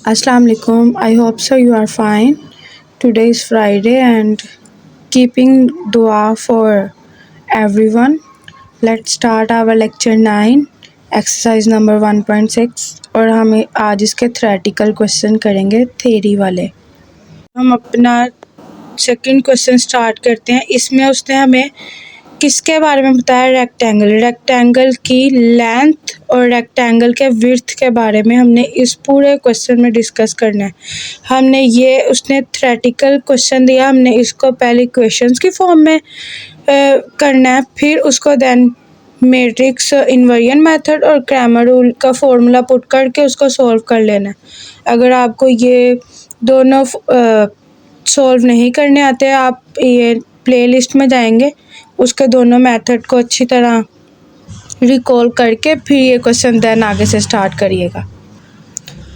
Assalamu alaikum. I hope so you are fine. Today is Friday and keeping dua for everyone. Let's start our lecture 9, exercise number 1.6 और हम आज इसके theoretical question करेंगे theory वाले। हम अपना second question start करते हैं। इसमें उसने हमें किसके बारे में बताया? रेक्टेंगल की लेंथ और रेक्टेंगल के विड्थ के बारे में हमने इस पूरे क्वेश्चन में डिस्कस करना है। हमने ये उसने थ्योरेटिकल क्वेश्चन दिया, हमने इसको पहले इक्वेशंस की फॉर्म में करना है, फिर उसको देन मैट्रिक्स इन्वर्जन मेथड और क्रैमर रूल का फॉर्मूला पुट करके उसको सॉल्व कर लेना है। अगर आपको ये दोनों सॉल्व नहीं करने आते, आप ये प्लेलिस्ट में जाएंगे, उसके दोनों मेथड को अच्छी तरह रिकॉल करके फिर ये क्वेश्चन देन आगे से स्टार्ट करिएगा।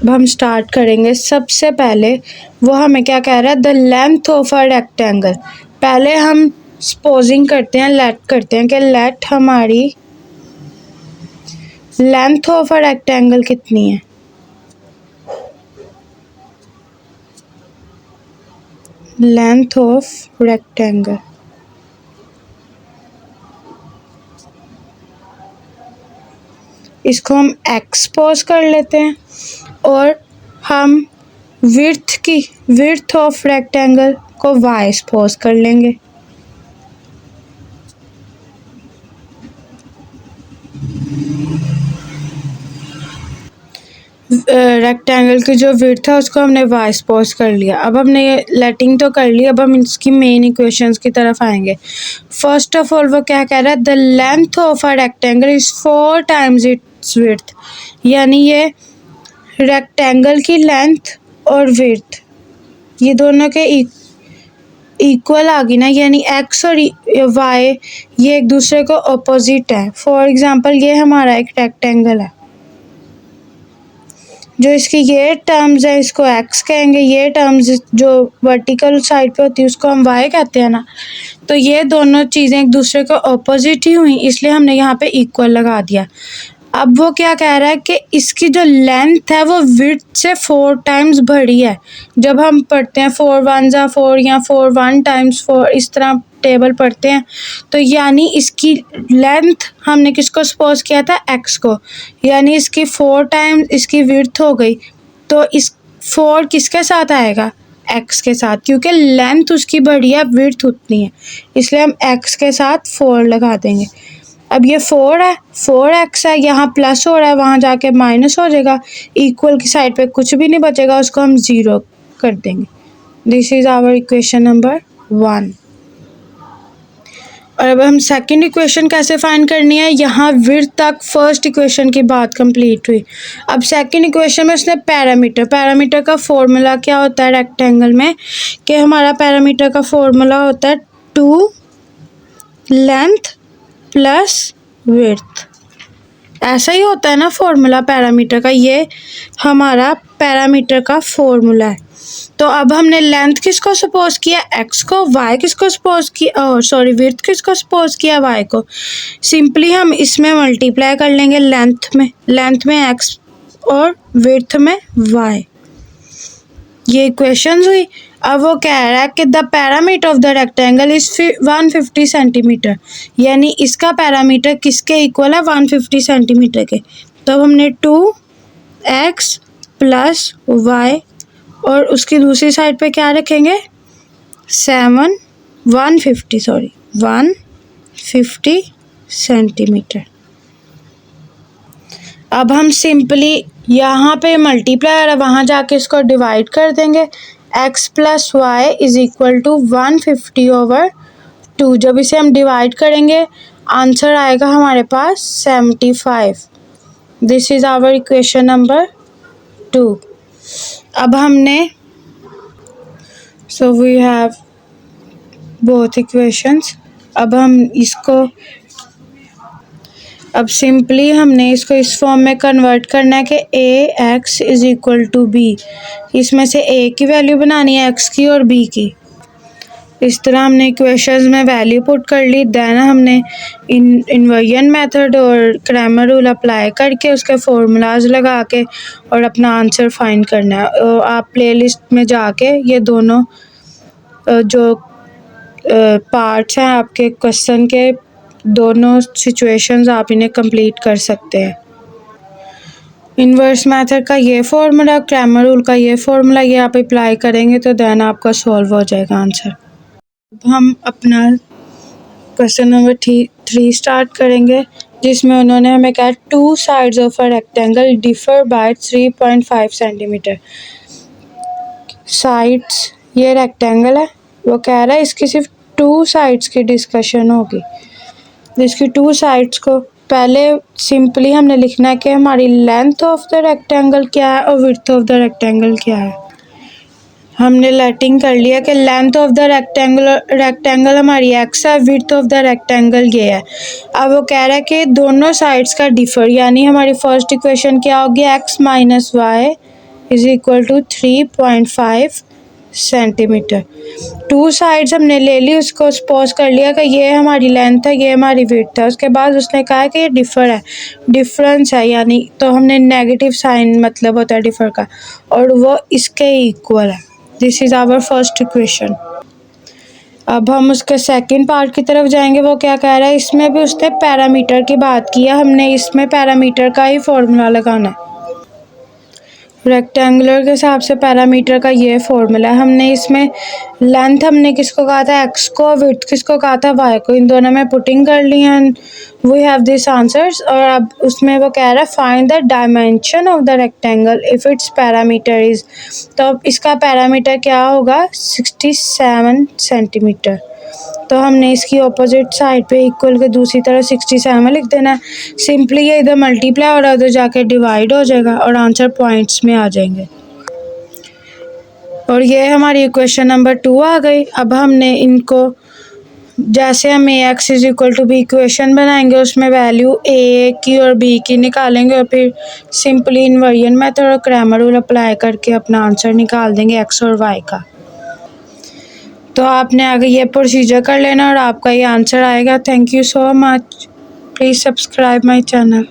अब हम स्टार्ट करेंगे। सबसे पहले वो हमें क्या कह रहा है? The length of a rectangle. पहले हम सपोजिंग करते हैं, लेट करते हैं कि लेट हमारी लेंथ ऑफ अ रेक्टेंगल कितनी है। लेंथ ऑफ रेक्टेंगल इसको हम एक्स पोज कर लेते हैं और हम विड्थ ऑफ रेक्टेंगल को वाई सपोज कर लेंगे। रेक्टेंगल की जो विड्थ है उसको हमने वाई सपोज कर लिया। अब हमने ये लेटिंग तो कर ली, अब हम इसकी मेन इक्वेशंस की तरफ आएंगे। फर्स्ट ऑफ ऑल वो क्या कह रहा है? The length of a rectangle is 4 times it's width. यानी ये रेक्टेंगल की लेंथ और विड्थ ये दोनों के इक्वल आ गई ना, यानी एक्स और वाई ये एक दूसरे को अपोजिट है। फॉर एग्जांपल ये हमारा एक रेक्टेंगल है, जो इसकी ये टर्म्स है इसको एक्स कहेंगे, ये टर्म्स जो वर्टिकल साइड पे होती है उसको हम वाई कहते हैं ना। तो ये दोनों चीज़ें एक दूसरे को अपोजिट ही हुई, इसलिए हमने यहाँ पे इक्वल लगा दिया। अब वो क्या कह रहा है कि इसकी जो लेंथ है वो विड्थ से 4 टाइम्स बड़ी है। जब हम पढ़ते हैं 4 1 जा 4 या 4 1 टाइम्स 4 इस तरह टेबल पढ़ते हैं, तो यानी इसकी लेंथ हमने किसको सपोज किया था? एक्स को, यानी इसकी 4 टाइम्स इसकी विड्थ हो गई। तो इस 4 किसके साथ आएगा? एक्स के साथ, क्योंकि लेंथ उसकी बड़ी है, विड्थ उतनी है, इसलिए हम एक्स के साथ 4 लगा देंगे। अब ये 4 है, 4x है, यहाँ प्लस हो रहा है, वहाँ जाके माइनस हो जाएगा, इक्वल की साइड पे कुछ भी नहीं बचेगा, उसको हम 0 कर देंगे। This is our equation number 1। और अब हम सेकंड इक्वेशन कैसे फाइंड करनी है? यहाँ विड्थ तक फर्स्ट इक्वेशन की बात कंप्लीट हुई। अब सेकंड इक्वेशन में उसने पैरामीटर का फॉर्मूला क्या होता है रेक्टेंगल में, कि हमारा पैरामीटर का फॉर्मूला होता है 2 लेंथ प्लस विड्थ। ऐसा ही होता है ना फॉर्मूला पैरामीटर का, ये हमारा पैरामीटर का फॉर्मूला है। तो अब हमने लेंथ किसको सपोज किया? एक्स को। वाई किसको सपोज किया? विड्थ किसको सपोज किया? वाई को। सिंपली हम इसमें मल्टीप्लाई कर लेंगे, लेंथ में एक्स और विड्थ में वाई। ये इक्वेशंस हुई। अब वो कह रहा है कि the parameter of the rectangle is 150 centimetre, यानी इसका पैरामीटर किसके इक्वल है? 150 सेंटीमीटर के। तो हमने 2x प्लस वाई और उसकी दूसरी साइड पे क्या रखेंगे? 150 सेंटीमीटर। अब हम सिंपली यहाँ पे मल्टीप्लाई और वहाँ जाके इसको डिवाइड कर देंगे। x plus y is equal to 150/2। जब इसे हम डिवाइड करेंगे आंसर आएगा हमारे पास 75। This is our equation number 2। अब हमने वी हैव बोथ इक्वेशंस। अब सिंपली हमने इसको इस फॉर्म में कन्वर्ट करना है कि ax is equal to b। इसमें से a की वैल्यू बनानी है x की और b की। इस तरह हमने इक्वेशंस में वैल्यू पुट कर ली। देन हमने इन्वर्जन मेथड और क्रैमर रूल अप्लाई करके उसके फॉर्मूलाज लगा के और अपना आंसर फाइंड करना है। आप प्लेलिस्ट में जाके ये दोनों जो पार्ट्स हैं आपके क्वेश्चन के, दोनों सिचुएशंस आप इन्हें कंप्लीट कर सकते हैं। इन्वर्स मेथड का ये फॉर्मूला, क्रैमर रूल का ये फॉर्मूला, ये आप अप्लाई करेंगे तो देन आपका सॉल्व हो जाएगा आंसर। अब हम अपना क्वेश्चन नंबर 3 स्टार्ट करेंगे, जिसमें उन्होंने हमें कहा 2 sides of a rectangle differ by 3.5 centimetre. Sides, ये रेक्टेंगल है, वो कह रहा है इसकी सिर्फ 2 साइड्स की डिस्कशन होगी। इसकी 2 साइड्स को पहले सिंपली हमने लिखना है कि हमारी लेंथ ऑफ द रेक्टेंगल क्या है और विड्थ ऑफ द रेक्टेंगल क्या है। हमने लेटिंग कर लिया कि लेंथ ऑफ द रेक्टेंगल हमारी x है, विड्थ ऑफ द रेक्टेंगल ये है। अब वो कह रहा है कि दोनों साइड्स का डिफर, यानी हमारी फर्स्ट इक्वेशन क्या होगी, x minus y is equal to 3.5 centimetre. 2 sides हमने ले ली, उसको सपोज कर लिया कि ये हमारी लेंथ है, ये हमारी विड्थ है। उसके बाद उसने कहा कि ये डिफर है, डिफरेंस है, यानी तो हमने नेगेटिव साइन मतलब होता है डिफर का, और वो इसके इक्वल है। This is our first equation. अब हम उसके सेकंड पार्ट की तरफ जाएंगे। वो क्या कह रहा है, इसमें भी उसने पैरामीटर की बात की है, हमने इसमें पैरामीटर का ही फॉर्मूला लगाना है। रेक्टेंगुलर के हिसाब से पैरामीटर का ये फॉर्मूला है। हमने इसमें लेंथ हमने किसको कहा था, x को, विड्थ किसको कहा था, y को। इन दोनों में पुटिंग कर ली and we have this answers. और अब उसमें वो कह रहा है find the dimension of the rectangle if its parameter is, तो अब इसका पैरामीटर क्या होगा, 67 सेंटीमीटर। तो हमने इसकी ऑपोजिट साइड पे इक्वल के दूसरी तरफ 67 लिख देना है। सिंपली ये इधर मल्टीप्लाई और उधर जाके डिवाइड हो जाएगा और आंसर पॉइंट्स में आ जाएंगे। और ये हमारी इक्वेशन नंबर 2 आ गई। अब हमने इनको, जैसे हम ax is equal to b equation बनाएंगे, उसमें वैल्यू a की और b की निकालेंगे और फिर सिंपली इन्वर्जन मेथड और क्रैमर रूल अप्लाई करके अपना आंसर निकाल देंगे x और y का। तो आपने आगे ये प्रोसीजर कर लेना और आपका ये आंसर आएगा। Thank you so much. Please subscribe my channel.